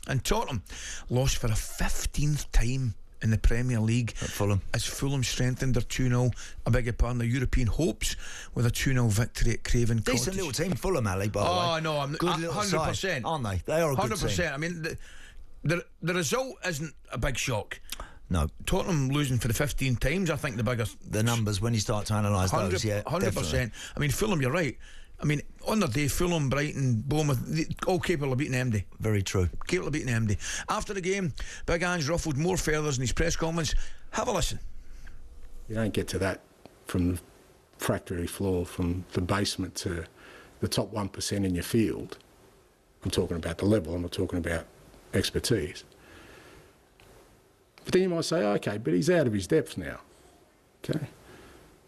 And Tottenham lost for a 15th time in the Premier League at Fulham, as Fulham strengthened their 2-0, I beg your pardon, their European hopes with a 2-0 victory at Craven Cottage. Decent little team, Fulham, Ali, by the way. Oh no, I'm good little 100%, side, aren't they? They are a good 100%. team. I mean, the result isn't a big shock. No. Tottenham losing for the 15 times, I think the biggest. The numbers, when you start to analyse those, yeah, 100%. definitely. I mean, Fulham, you're right. I mean, on their day, Fulham, Brighton, Bournemouth, all capable of beating MD. Very true. Capable of beating MD. After the game, Big Ange ruffled more feathers in his press conference. Have a listen. You don't get to that from the factory floor, from the basement to the top 1% in your field. I'm talking about the level, I'm not talking about expertise. But then you might say, okay, but he's out of his depth now. Okay.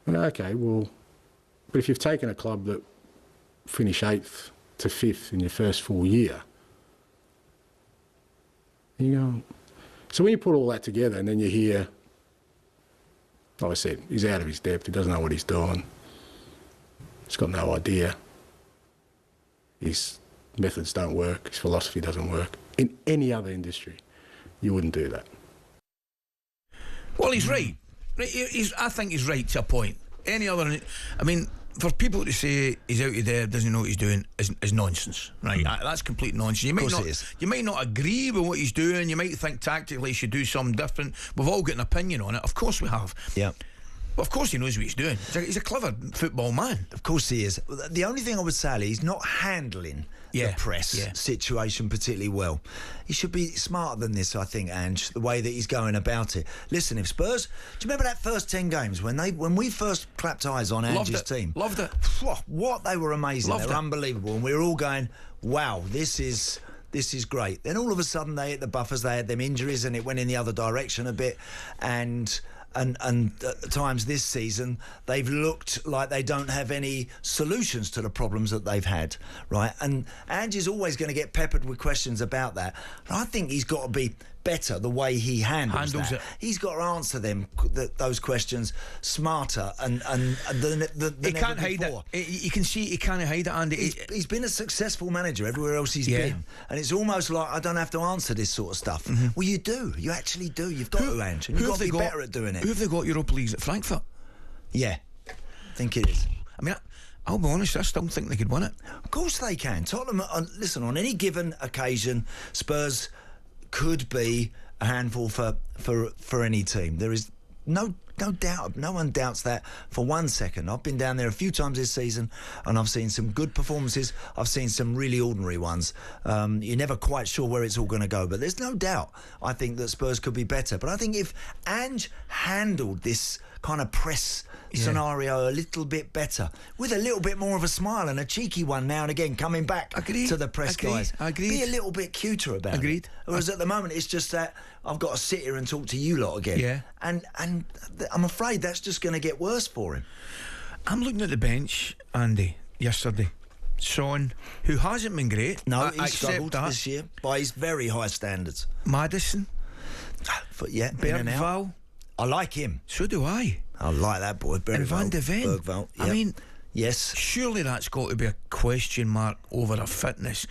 Okay, well, but if you've taken a club that finish 8th to 5th in your first full year, you go. So when you put all that together and then you hear, like I said, he's out of his depth, he doesn't know what he's doing, he's got no idea, his methods don't work, his philosophy doesn't work. In any other industry, you wouldn't do that. Well, he's right. I think he's right to a point. Any other, I mean, for people to say he's out of there, doesn't know what he's doing, is nonsense, right? That's complete nonsense. You might not agree with what he's doing. You might think tactically he should do something different. We've all got an opinion on it. Of course we have. Yeah. Well, of course he knows what he's doing. He's a clever football man. Of course he is. The only thing I would say, he's not handling the press situation particularly well. He should be smarter than this, I think, Ange, the way that he's going about it. Listen, if Spurs... Do you remember that first 10 games when we first clapped eyes on Ange's team? Loved it. What, they were amazing. They were unbelievable. And we were all going, wow, this is great. Then all of a sudden they hit the buffers, they had them injuries and it went in the other direction a bit. And at times this season they've looked like they don't have any solutions to the problems that they've had, right? And Ange is always going to get peppered with questions about that. And I think he's got to be better the way he handles that. He's got to answer those questions smarter and he can't hide it. You can see he can't hide it, Andy. He's been a successful manager everywhere else he's been, and it's almost like I don't have to answer this sort of stuff. Well, you do. You actually do. You've got to, Ange, and you've got to be better at doing it. Who have they got Europa Leagues at Frankfurt? Yeah, I think it is. I mean, I'll be honest, I still think they could win it. Of course they can. Tottenham, listen, on any given occasion, Spurs could be a handful for any team. There is no doubt. No one doubts that for 1 second. I've been down there a few times this season and I've seen some good performances. I've seen some really ordinary ones. You're never quite sure where it's all going to go, but there's no doubt I think that Spurs could be better. But I think if Ange handled this kind of press scenario a little bit better, with a little bit more of a smile and a cheeky one now and again coming back to the press guys. Be a little bit cuter about it. Whereas at the moment it's just that I've got to sit here and talk to you lot again. Yeah. And I'm afraid that's just going to get worse for him. I'm looking at the bench, Andy, yesterday. Son, who hasn't been great. No, he's struggled this year by his very high standards. Maddison. In and out. I like him. So do I. I like that boy. And Van de Ven. Bergveld, I mean, yes. Surely that's got to be a question mark over a fitness.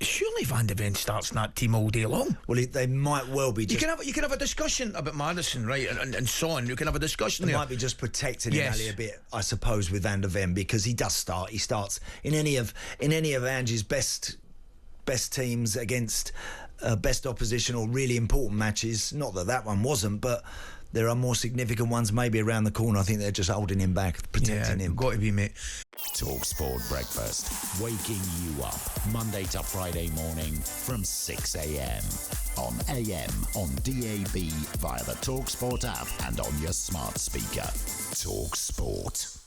Surely Van de Ven starts in that team all day long. Well, they might well be. You can have a discussion about Maddison, right, and Son. You can have a discussion. They there might be just protecting him Ali, a bit, I suppose, with Van de Ven, because he does start. He starts in any of Ange's best teams against best opposition or really important matches. Not that one wasn't, but there are more significant ones maybe around the corner. I think they're just holding him back, protecting him. Got to be, mate. talkSPORT Breakfast, waking you up Monday to Friday morning from 6 a.m. on AM, on DAB, via the talkSPORT app and on your smart speaker. talkSPORT.